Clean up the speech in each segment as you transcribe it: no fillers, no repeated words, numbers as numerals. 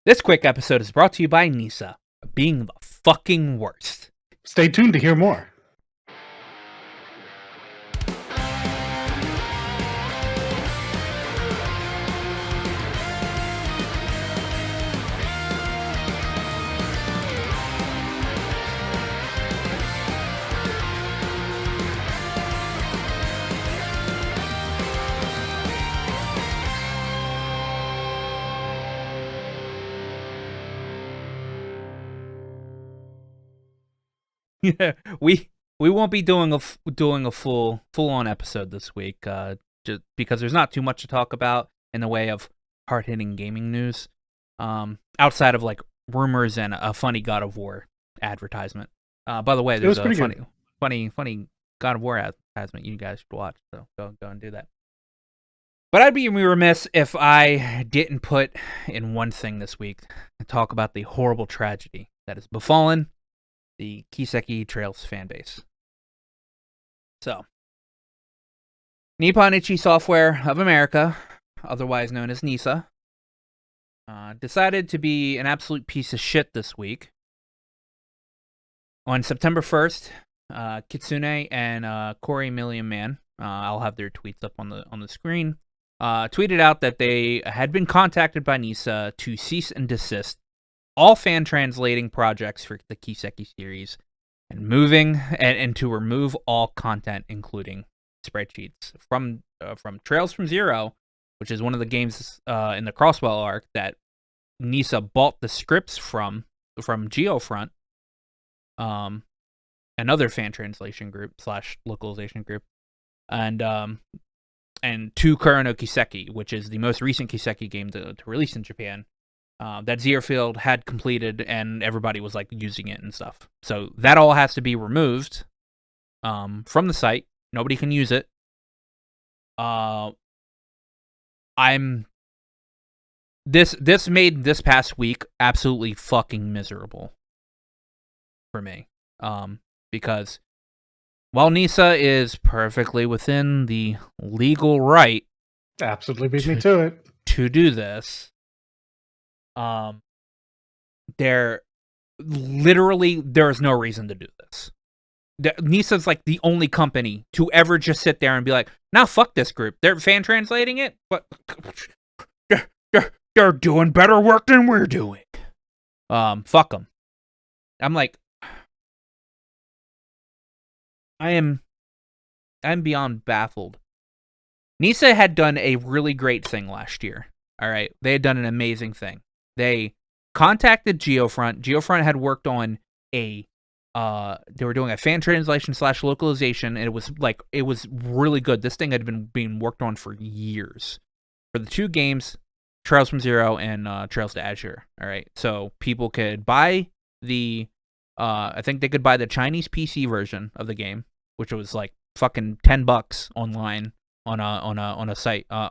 This quick episode is brought to you by Nisa, being the fucking worst. Stay tuned to hear more. Yeah, we won't be doing a full on episode this week, just because there's not too much to talk about in the way of hard hitting gaming news, outside of like rumors and a funny God of War advertisement. By the way, there's a funny God of War advertisement you guys should watch, so go and do that. But I'd be remiss if I didn't put in one thing this week and talk about the horrible tragedy that has befallen the Kiseki Trails fanbase. So, Nippon Ichi Software of America, otherwise known as NISA, decided to be an absolute piece of shit this week. On September 1st, Kitsune and Corey Million Man, I'll have their tweets up on the screen, tweeted out that they had been contacted by NISA to cease and desist all fan translating projects for the Kiseki series, and and to remove all content, including spreadsheets from Trails from Zero, which is one of the games in the Crosswell arc that NISA bought the scripts from Geofront, another fan translation group / localization group, and to Kuro no Kiseki, which is the most recent Kiseki game to release in Japan. That Zerofield had completed, and everybody was like using it and stuff. So that all has to be removed from the site. Nobody can use it. This made this past week absolutely fucking miserable for me. Because while NISA is perfectly within the legal right, absolutely beat me to it, to do this, there's no reason to do this. NISA's like the only company to ever just sit there and be like, "Nah, fuck this group. They're fan translating it, but they're doing better work than we're doing. Fuck them." I'm like, I'm beyond baffled. NISA had done a really great thing last year. All right, they had done an amazing thing. They contacted Geofront. Geofront had worked on they were doing a fan translation / localization, and it was really good. This thing had been being worked on for years for the two games, Trails from Zero and Trails to Azure. All right, so people could buy the I think they could buy the Chinese PC version of the game, which was like fucking $10 online on a site I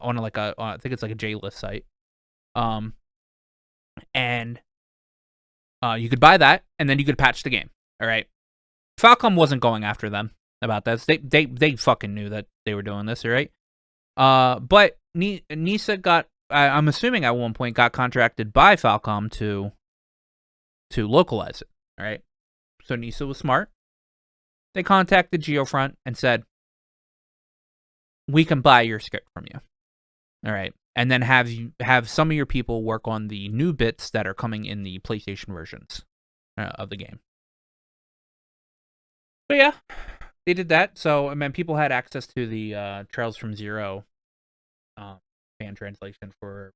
think it's like a J-list site. And you could buy that, and then you could patch the game. All right, Falcom wasn't going after them about this. They fucking knew that they were doing this. All right, but NISA got, I'm assuming at one point, got contracted by Falcom to localize it. All right, so NISA was smart. They contacted Geofront and said, "We can buy your script from you." All right. And then have some of your people work on the new bits that are coming in the PlayStation versions of the game. So yeah, they did that. So I mean, people had access to the Trails from Zero fan translation for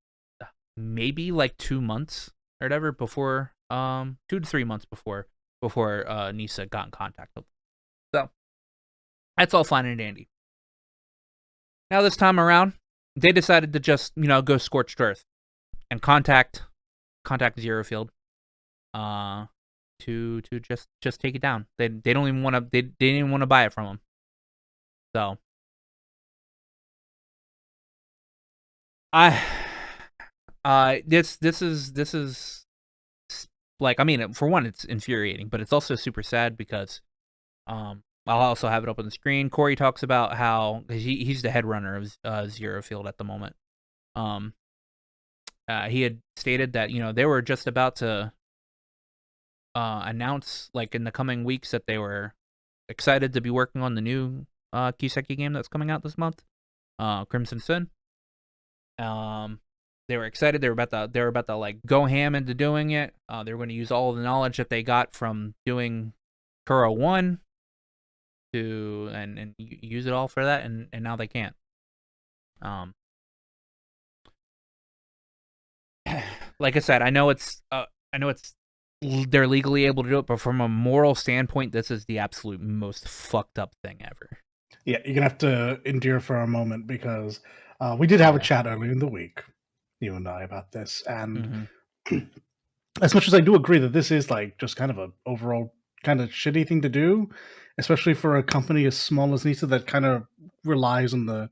maybe like 2 months or whatever before 2 to 3 months before NISA got in contact with them. So that's all fine and dandy. Now this time around, they decided to just, go scorched earth and contact Zerofield to just take it down. They don't even want to they didn't even want to buy it from them. So this is like, I mean, for one, it's infuriating, but it's also super sad because I'll also have it up on the screen. Corey talks about how he's the head runner of Zerofield at the moment. He had stated that they were just about to announce, like, in the coming weeks, that they were excited to be working on the new Kiseki game that's coming out this month, Crimson Sin. They were excited. They were about to like go ham into doing it. They were going to use all of the knowledge that they got from doing Kuro 1 and use it all for that, and now they can't. Like I said, I know it's they're legally able to do it, but from a moral standpoint, this is the absolute most fucked up thing ever. Yeah, you're gonna have to endure for a moment because we did have a chat earlier in the week, you and I, about this, and as much as I do agree that this is like just kind of a overall kind of shitty thing to do, especially for a company as small as Nisa that kind of relies on the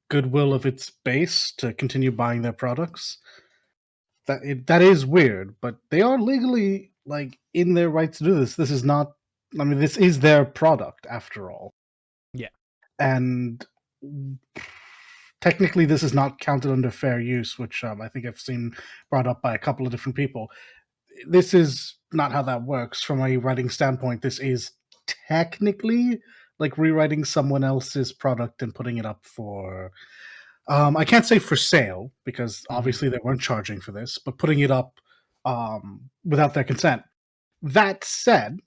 goodwill of its base to continue buying their products. That is weird, but they are legally like in their right to do this. This is not. I mean, this is their product after all. Yeah, and technically, this is not counted under fair use, which I think I've seen brought up by a couple of different people. This is not how that works from a writing standpoint. This is technically like rewriting someone else's product and putting it up for I can't say for sale because obviously they weren't charging for this, but putting it up without their consent. That said,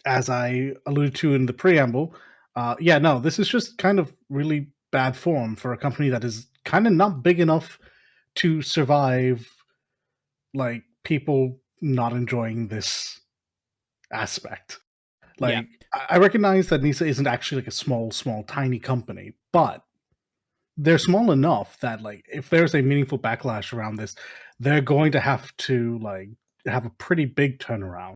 as I alluded to in the preamble, this is just kind of really bad form for a company that is kind of not big enough to survive, like, people not enjoying this aspect. Like, I recognize that Nisa isn't actually like a small, tiny company, but they're small enough that, like, if there's a meaningful backlash around this, they're going to have to, like, have a pretty big turnaround.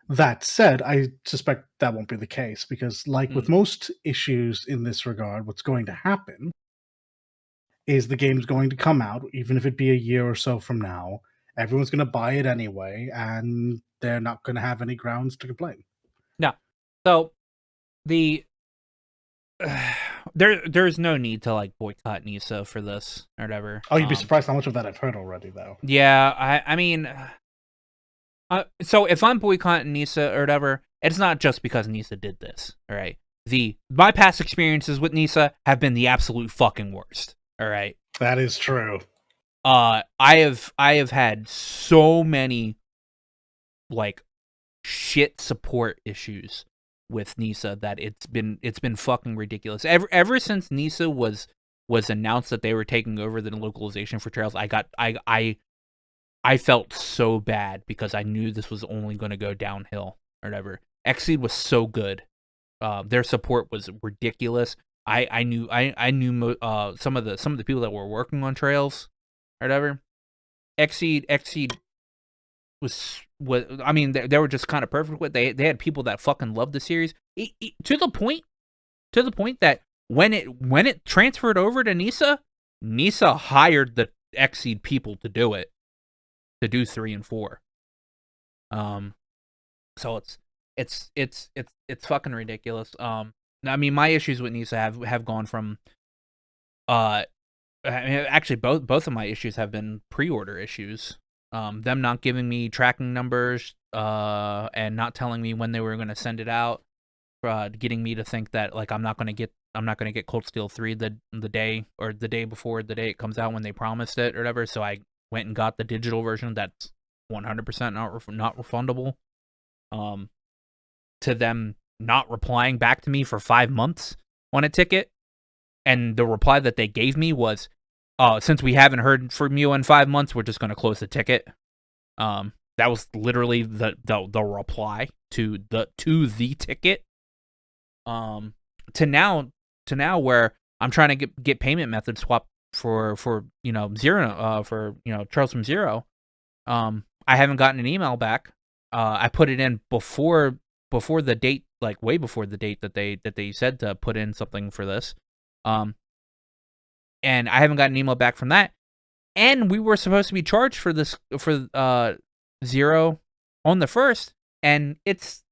That said, I suspect that won't be the case because, like with most issues in this regard, what's going to happen is the game's going to come out, even if it be a year or so from now. Everyone's going to buy it anyway, and they're not going to have any grounds to complain. No. So the there's no need to like boycott Nisa for this or whatever. Oh, you'd be surprised how much of that I've heard already, though. Yeah, I mean, so if I'm boycotting Nisa or whatever, it's not just because Nisa did this. All right, my past experiences with Nisa have been the absolute fucking worst. All right, that is true. I have had so many like shit support issues with Nisa that it's been fucking ridiculous. Ever since Nisa was announced that they were taking over the localization for Trails, I felt so bad because I knew this was only going to go downhill or whatever. Xseed was so good. Their support was ridiculous. I knew some of the people that were working on Trails or whatever. Xseed was I mean they were just kind of perfect with it. They had people that fucking loved the series to the point that when it transferred over to Nisa hired the Xseed people to do 3 and 4. So it's fucking ridiculous. I mean, my issues with Nisa have gone from I mean, actually both of my issues have been pre-order issues. Them not giving me tracking numbers and not telling me when they were going to send it out, getting me to think that like I'm not going to get Cold Steel 3 the day or the day before the day it comes out when they promised it or whatever. So I went and got the digital version that's 100% not refundable. To them not replying back to me for 5 months on a ticket, and the reply that they gave me was, since we haven't heard from you in 5 months, we're just going to close the ticket. That was literally the reply to the ticket. To now where I'm trying to get payment method swapped for Zero for Charles from Zero. I haven't gotten an email back. I put it in before the date, like way before the date that they said to put in something for this. And I haven't gotten an email back from that. And we were supposed to be charged for this for Zero on the 1st, and it's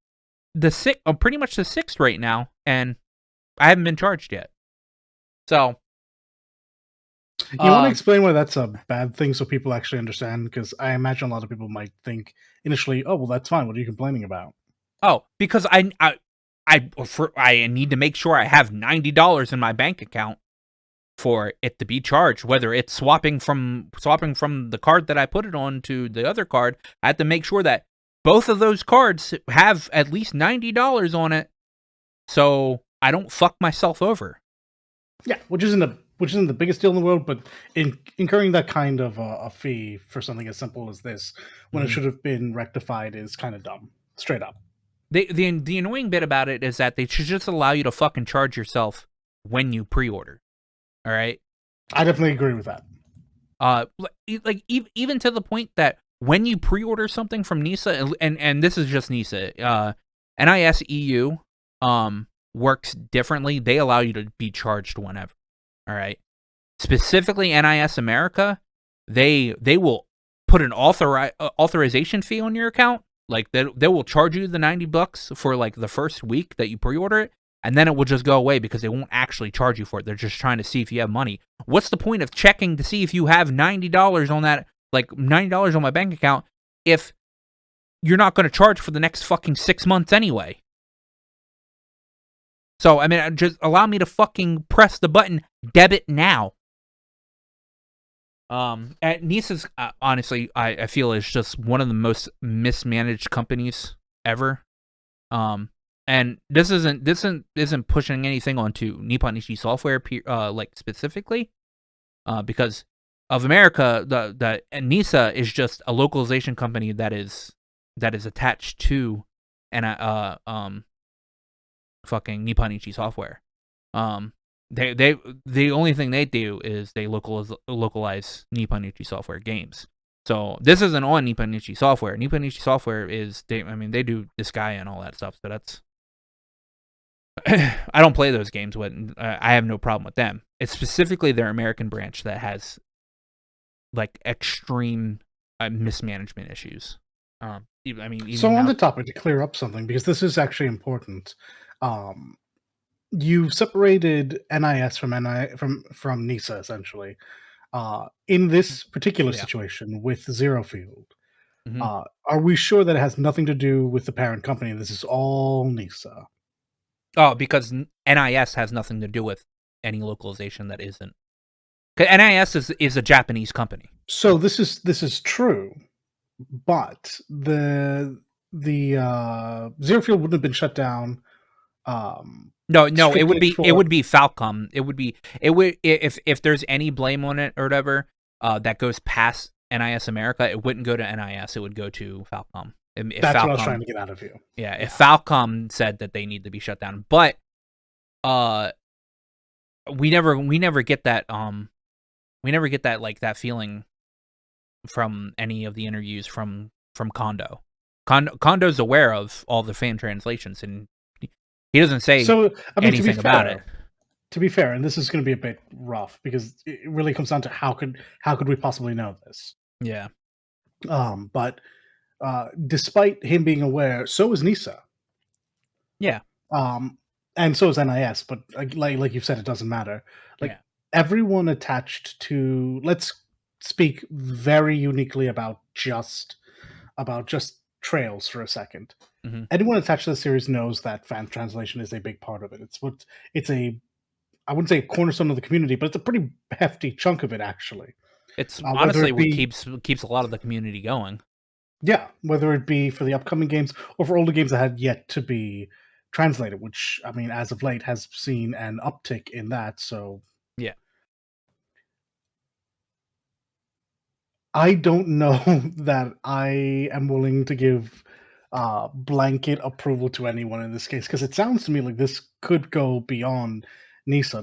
the 6th, pretty much the 6th right now, and I haven't been charged yet. So You want to Um, explain why that's a bad thing so people actually understand? Because I imagine a lot of people might think initially, "Oh, well, that's fine. What are you complaining about?" because I need to make sure I have $90 in my bank account for it to be charged, whether it's swapping from the card that I put it on to the other card. I have to make sure that both of those cards have at least $90 on it, so I don't fuck myself over. Yeah, which isn't the biggest deal in the world, but incurring that kind of a fee for something as simple as this, when it Mhm. should have been rectified, is kind of dumb, straight up. The annoying bit about it is that they should just allow you to fucking charge yourself when you pre-order. All right. I definitely agree with that. Even to the point that when you pre-order something from NISA, and this is just NISA, NIS EU works differently. They allow you to be charged whenever. All right. Specifically, NIS America, they will put an authorization fee on your account. Like they will charge you the $90 for like the first week that you pre-order it, and then it will just go away because they won't actually charge you for it. They're just trying to see if you have money. What's the point of checking to see if you have $90 on that, like $90 on my bank account, if you're not going to charge for the next fucking 6 months anyway? So I mean, just allow me to fucking press the button, debit now. Nisa's honestly, I feel is just one of the most mismanaged companies ever. And this isn't pushing anything onto Nippon Ichi Software, like specifically, because of America. The Nisa is just a localization company that is attached to fucking Nippon Ichi Software. They the only thing they do is they localize Nippon Ichi Software games. So this isn't on Nippon Ichi Software. Nippon Ichi Software is they do Disgaea and all that stuff. So that's I don't play those games with. I have no problem with them. It's specifically their American branch that has like extreme mismanagement issues. So Even on now. the topic, to clear up something, because this is actually important, um, you've separated NIS from from NISA essentially. In this particular Yeah. situation with Zerofield, Hmm. are we sure that it has nothing to do with the parent company? This is all NISA. Oh, because NIS has nothing to do with any localization that isn't. 'Cause NIS is a Japanese company. So this is true, but the Zerofield wouldn't have been shut down No, it would strictly be for Falcom. It would if there's any blame on it or whatever, that goes past NIS America, it wouldn't go to NIS. It would go to Falcom. If that's what I was trying Falcom, to get out of you. yeah, if Yeah. Falcom said that they need to be shut down, but uh, we never get that like that feeling from any of the interviews from Kondo. Kondo's aware of all the fan translations, and he doesn't say So I mean, anything about it. to be fair, and this is going to be a bit rough because it really comes down to how could we possibly know this? Yeah. But despite him being aware, so is Nisa, Yeah. and so is NIS. But like you've said, it doesn't matter. Like Yeah. everyone attached to, let's speak very uniquely about just Trails for a second. Hmm. Anyone attached to the series knows that fan translation is a big part of it. It's a I wouldn't say a cornerstone of the community, but it's a pretty hefty chunk of it actually. It's Whether honestly it what be keeps a lot of the community going. Yeah, whether it be for the upcoming games or for older games that had yet to be translated, which I mean, as of late, has seen an uptick in that. So Yeah. I don't know that I am willing to give blanket approval to anyone in this case because it sounds to me like this could go beyond Nisa.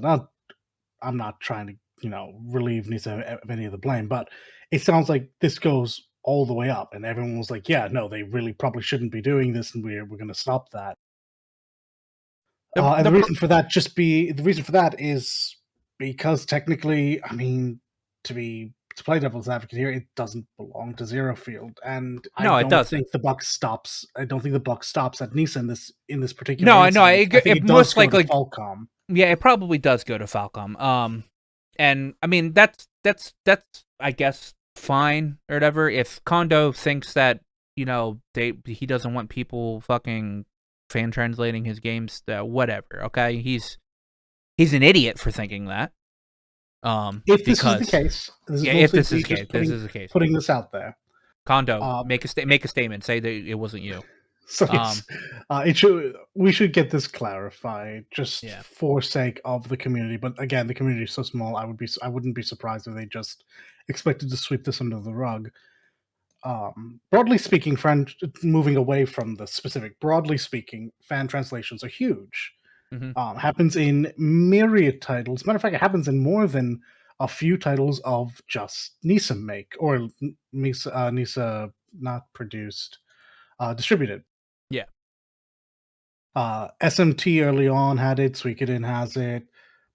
I'm not trying to relieve Nisa of any of the blame, but it sounds like this goes all the way up, and everyone was like, "Yeah, no, they really probably shouldn't be doing this, and we're going to stop that." And The the reason for that is because technically, I mean, to play devil's advocate here, it doesn't belong to Zero Field, and No, it doesn't. I don't think the buck stops at Nisa in this particular No, incident. I think it it does most go to likely. Falcom. Yeah, it probably does go to Falcom. And I mean that's I guess fine or whatever. If Kondo thinks that he doesn't want people fucking fan translating his games, whatever. Okay, he's an idiot for thinking that. If this is the Because case, this is yeah, if mostly this is me the case, just this is the case. putting this out there. Kondo, Uh, make a statement. Say that it wasn't you. so Um, we should get this clarified just yeah. for sake of the community. But again, the community is so small, I wouldn't be surprised if they just expected to sweep this under the rug. Broadly speaking, moving away from the specific, broadly speaking, fan translations are huge. Hmm. Happens in myriad titles. Matter of fact, it happens in more than a few titles of just Nisa make or Nisa not produced, distributed. Yeah. SMT early on had it. Suikoden has it.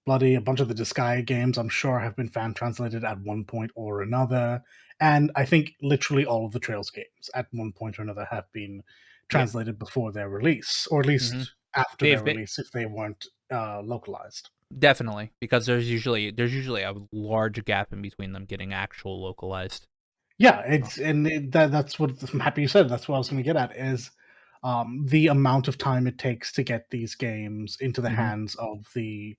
Bloody a bunch of the Disgaea games, I'm sure, have been fan translated at one point or another. And I think literally all of the Trails games at one point or another have been Yeah. translated before their release, or at Hmm. least after their They've been release if they weren't localized. definitely because there's usually a large gap in between them getting actual localized. Yeah, Oh. that's what I'm happy you said. That's what I was going to get at is the amount of time it takes to get these games into the Hmm. hands of the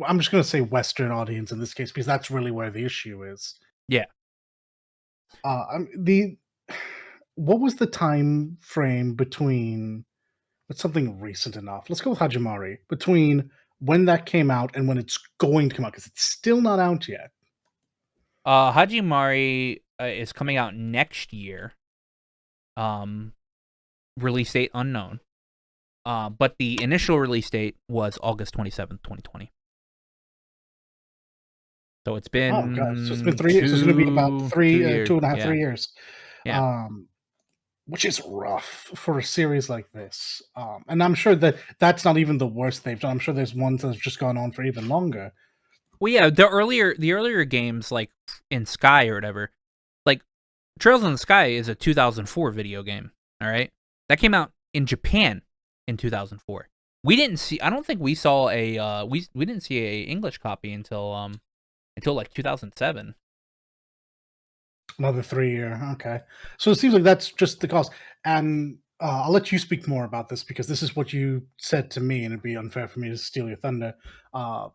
I'm just going to say Western audience in this case because that's really where the issue is. Yeah. The what was the time frame between it's something recent enough? Let's go with Hajimari between when that came out and when it's going to come out because it's still not out yet. Hajimari is coming out next year. Um, Release date unknown. But the initial release date was August 27th, 2020. So it's Oh god, so it's been been 3 years. So it's going to be about 2 years. 2.5, Yeah. 3 years. Yeah. Um, which is rough for a series like this. And I'm sure that that's not even the worst they've done. I'm sure there's ones that have just gone on for even longer. Well, yeah, the earlier games like in Sky or whatever, like Trails in the Sky is a 2004 video game. All right, that came out in Japan in 2004. We didn't see. I don't think we saw a. We didn't see a English copy until like 2007. Another 3 year. Okay. So it seems like that's just the cost. And I'll let you speak more about this because this is what you said to me, and it'd be unfair for me to steal your thunder. Uh,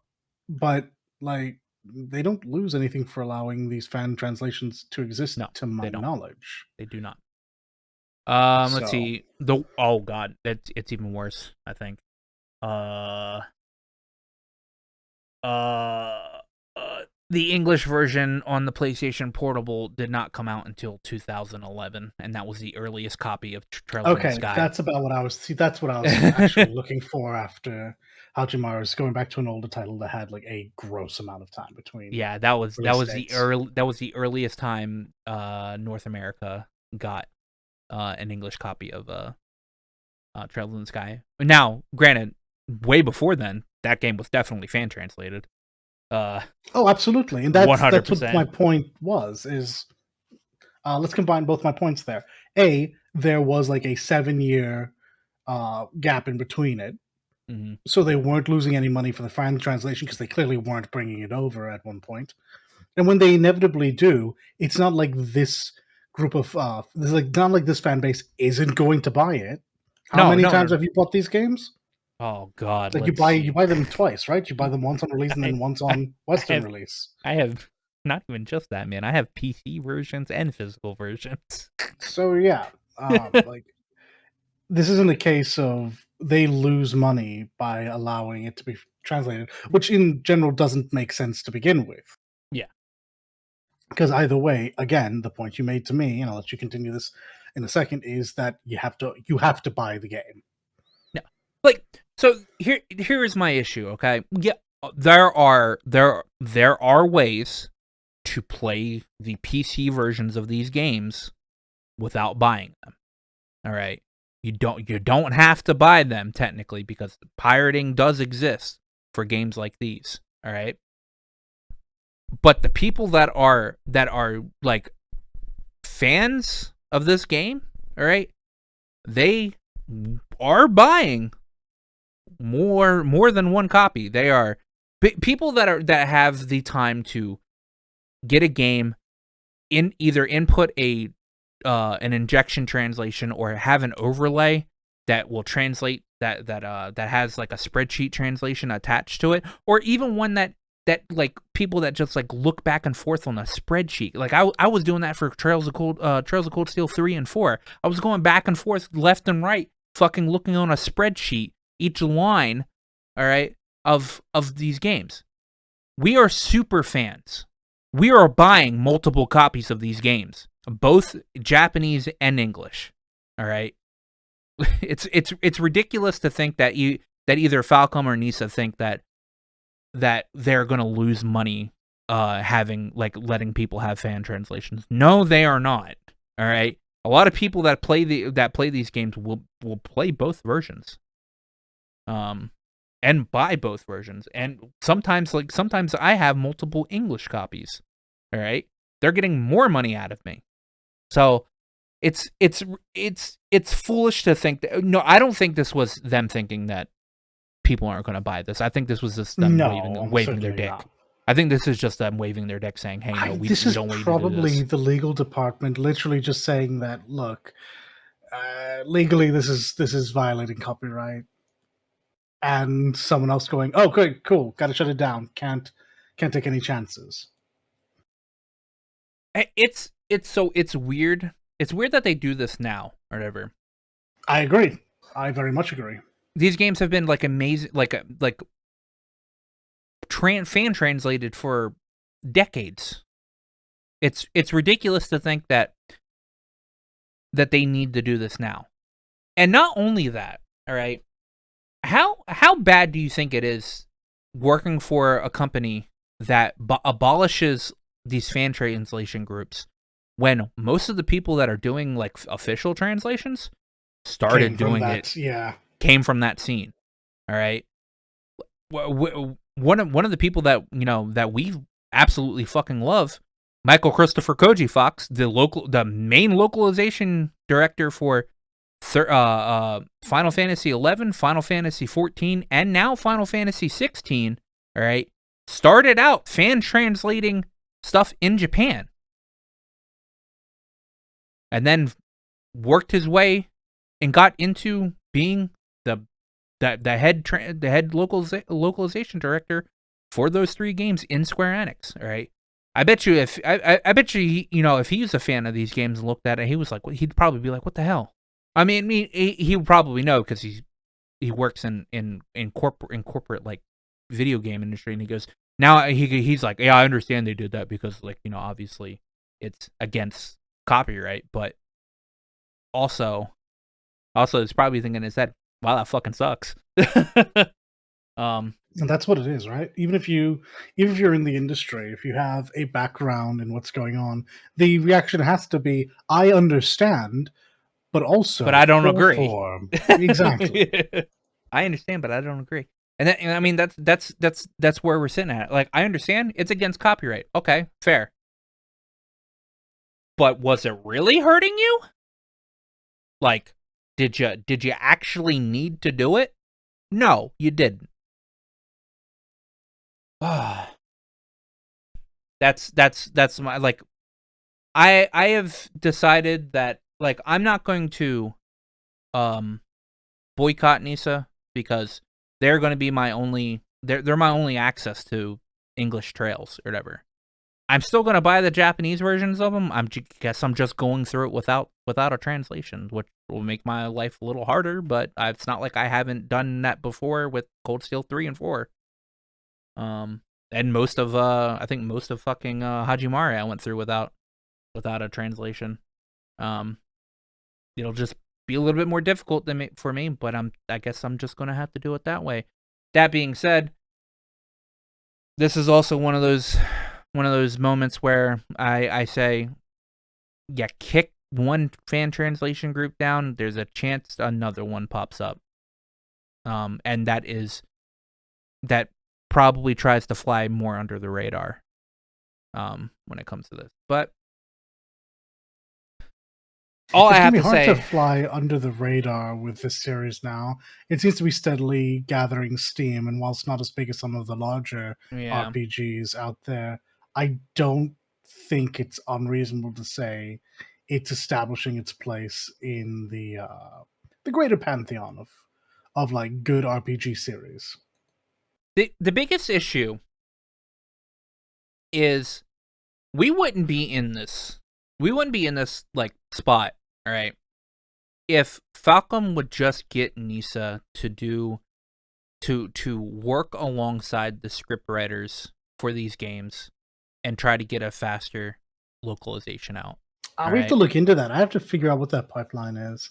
but like, they don't lose anything for allowing these fan translations to exist, No, to they my don't. knowledge. They do not. Let's So see. Oh god, it's even worse. I think. Uh, uh, the English version on the PlayStation Portable did not come out until 2011, and that was the earliest copy of Trails in the okay, Sky. that's about what I was. See, that's what I was actually looking for after Hajimaru's going back to an older title that had like a gross amount of time between Yeah, that was that release was the dates. early that was the earliest time North America got an English copy of Trails in the Sky. Now, granted, way before then, that game was definitely fan translated. Uh, Oh, absolutely, and that's what 100%. my point was. Is let's combine both my points there. A, there was like a 7 year gap in between it, Hmm. so they weren't losing any money for the fan translation because they clearly weren't bringing it over at one point. And when they inevitably do, it's not like this group of this like not like this fan base isn't going to buy it. How No, many no, no, times no. have you bought these games? Oh God, Like let's you see. buy them twice, right? You buy them once on release and I, then once I, on I Western have, release. I have not even just that, man. I have PC versions and physical versions. So yeah, like this isn't a case of they lose money by allowing it to be translated, which in general doesn't make sense to begin with. Yeah, Because either way, again, the point you made to me, and I'll let you continue this in a second, is that you have to buy the game. no. Like, so here is my issue. Okay, yeah, there are ways to play the PC versions of these games without buying them. All right. You don't have to buy them technically because pirating does exist for games like these. All right. But the people that are like fans of this game, all right, they are buying more than one copy. They are people that have the time to get a game in either input an injection translation or have an overlay that will translate that has like a spreadsheet translation attached to it, or even one that like people that just like look back and forth on a spreadsheet. Like I was doing that for Trails of Cold Steel 3 and 4. I was going back and forth left and right, fucking looking on a spreadsheet each line, all right, of these games. We are super fans. We are buying multiple copies of these games, both Japanese and English. All right. It's ridiculous to think that either Falcom or Nisa think that they're gonna lose money having like letting people have fan translations. No, they are not. All right. A lot of people that play these games will play both versions. And buy both versions. And sometimes I have multiple English copies. All right. They're getting more money out of me. So it's foolish to think that. No, I don't think this was them thinking that people aren't going to buy this. I think this was just them waving their dick. Not. I think this is just them waving their dick saying, hey, no, we don't want you to do this. This is probably the legal department literally just saying that, look, legally this is violating copyright. And someone else going, oh, great, cool, gotta shut it down. Can't take any chances. It's weird. It's weird that they do this now or whatever. I agree. I very much agree. These games have been like amazing, fan translated for decades. It's ridiculous to think that they need to do this now. And not only that, all right. How bad do you think it is working for a company that abolishes these fan translation groups when most of the people that are doing like official translations started doing it? Yeah, came from that scene. All right. One of the people that that we absolutely fucking love, Michael Christopher Koji Fox, the main localization director for Final Fantasy 11, Final Fantasy 14, and now Final Fantasy 16, all right, started out fan translating stuff in Japan. And then worked his way and got into being the head localization director for those 3 games in Square Enix, all right? I bet you if if he was a fan of these games and looked at it, he was like, he'd probably be like, what the hell? I mean, he would probably know because he works in corporate like video game industry, and he goes, now he's like, yeah, I understand they did that because like obviously it's against copyright, but also it's probably thinking in his head, wow, that fucking sucks. And that's what it is, right? Even if you're in the industry, if you have a background in what's going on, the reaction has to be, I understand. But I don't agree. Exactly. I understand, but I don't agree. And I mean, that's where we're sitting at. Like, I understand it's against copyright. Okay, fair. But was it really hurting you? Like, did you actually need to do it? No, you didn't. That's my like. I have decided that like I'm not going to boycott Nisa because they're going to be my only they're my only access to English trails or whatever. I'm still going to buy the Japanese versions of them. Guess I'm just going through it without a translation, which will make my life a little harder, but it's not like I haven't done that before with Cold Steel 3 and 4. And most of I think most of fucking Hajimare I went through without a translation. It'll just be a little bit more difficult for me, but I guess I'm just gonna have to do it that way. That being said, this is also one of those moments where I say, yeah, kick one fan translation group down, there's a chance another one pops up. And that probably tries to fly more under the radar when it comes to this. But all I It's gonna have be to hard to say, fly under the radar with this series now. It seems to be steadily gathering steam, and whilst not as big as some of the larger yeah, RPGs out there, I don't think it's unreasonable to say it's establishing its place in the greater pantheon of like good RPG series. the biggest issue is we wouldn't be in this. We wouldn't be in this like spot, all right, if Falcom would just get Nisa to do to work alongside the script writers for these games and try to get a faster localization out. All We have to right. look into that. I have to figure out what that pipeline is.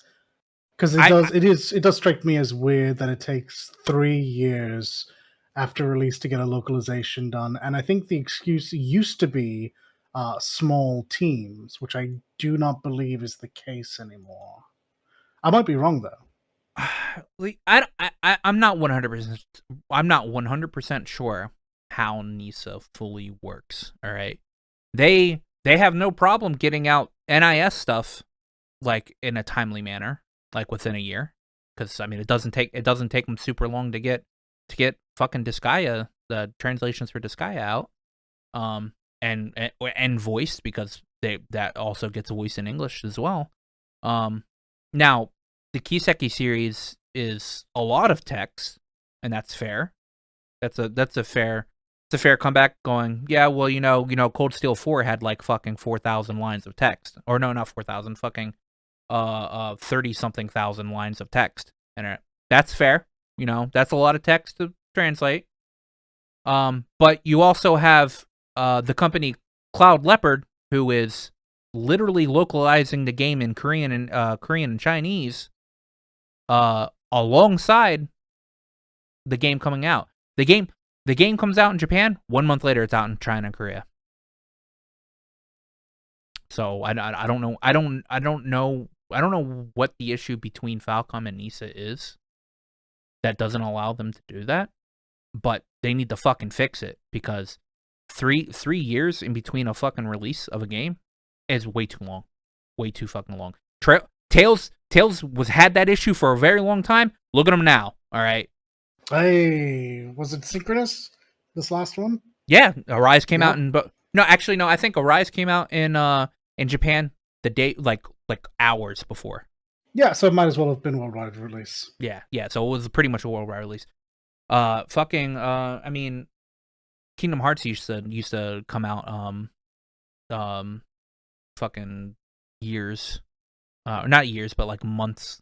Because I it does strike me as weird that it takes 3 years after release to get a localization done, and I think the excuse used to be small teams, which I do not believe is the case anymore. I might be wrong though. I'm not 100%. I'm not 100% sure how Nisa fully works. All right. They have no problem getting out NIS stuff like in a timely manner, like within a year, because I mean it doesn't take them super long to get fucking Disgaea, the translations for Disgaea out, and voiced, because that also gets voiced in English as well. Now the Kiseki series is a lot of text, and that's fair. That's a fair comeback. Going, yeah, well, Cold Steel 4 had like fucking 4,000 lines of text, or no, not 4,000, fucking 30 something thousand lines of text, and that's fair. That's a lot of text to translate. But you also have the company Cloud Leopard, who is literally localizing the game in Korean and Chinese, alongside the game coming out. The game comes out in Japan. 1 month later, it's out in China and Korea. So I don't know. I don't know what the issue between Falcom and Nisa is that doesn't allow them to do that. But they need to fucking fix it, because three years in between a fucking release of a game is way too long, way too fucking long. Tails had that issue for a very long time. Look at him now. All right. Hey, was it synchronous? This last one? Yeah, Arise came Yeah. out no, actually no. I think Arise came out in Japan the day like hours before. Yeah, so it might as well have been worldwide release. Yeah. So it was pretty much a worldwide release. I mean, Kingdom Hearts used to come out fucking years, not years, but like months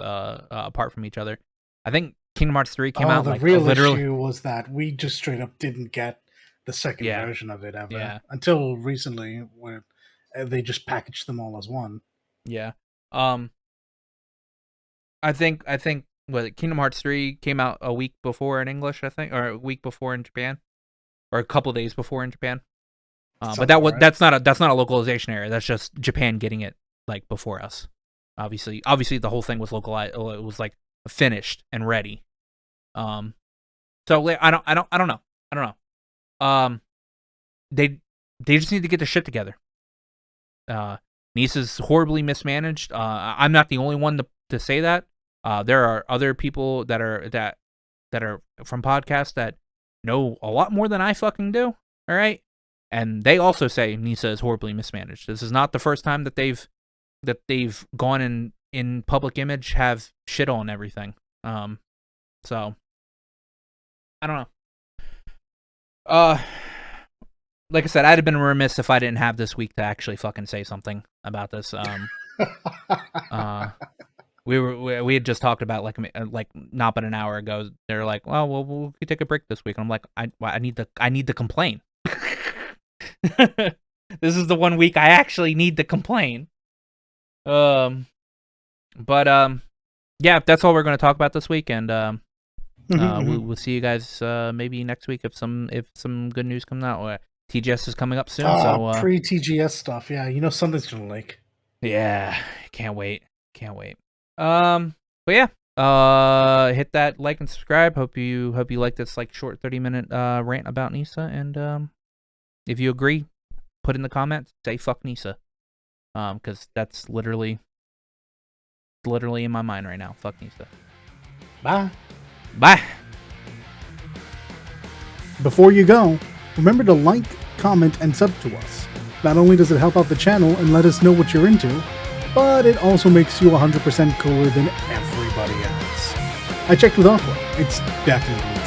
apart from each other. I think Kingdom Hearts 3 came out The like real literally. issue was that we just straight up didn't get the second Yeah, version of it ever yeah, until recently, where they just packaged them all as one. yeah. Um, I think what, Kingdom Hearts 3 came out a week before in English, I think, or a week before in Japan, or a couple days before in Japan. But Sounds about right. that's not a localization error. That's just Japan getting it like before us. Obviously, the whole thing was localized. It was like finished and ready. So I don't know. They just need to get their shit together. Nisa's horribly mismanaged. I'm not the only one to say that. There are other people that are from podcasts that know a lot more than I fucking do. All right, and they also say Nisa is horribly mismanaged. This is not the first time that they've gone in public image, have shit on everything. So I don't know. Like I said, I'd have been remiss if I didn't have this week to actually fucking say something about this. We had just talked about like not but an hour ago. They're like, well, we'll take a break this week, and I'm like, I need to complain. This is the one week I actually need to complain. But yeah, that's all we're going to talk about this week, and we'll see you guys maybe next week if some good news comes out. TGS is coming up soon, so pre-TGS stuff. Yeah, something's gonna leak. Yeah, can't wait. But yeah, hit that like and subscribe. Hope you like this like short 30-minute rant about Nisa, and if you agree, put in the comments, say fuck Nisa. Because that's literally in my mind right now. Fuck Nisa. Bye. Bye. Before you go, remember to like, comment, and sub to us. Not only does it help out the channel and let us know what you're into, but it also makes you 100% cooler than everybody else. I checked with Aqua. It's definitely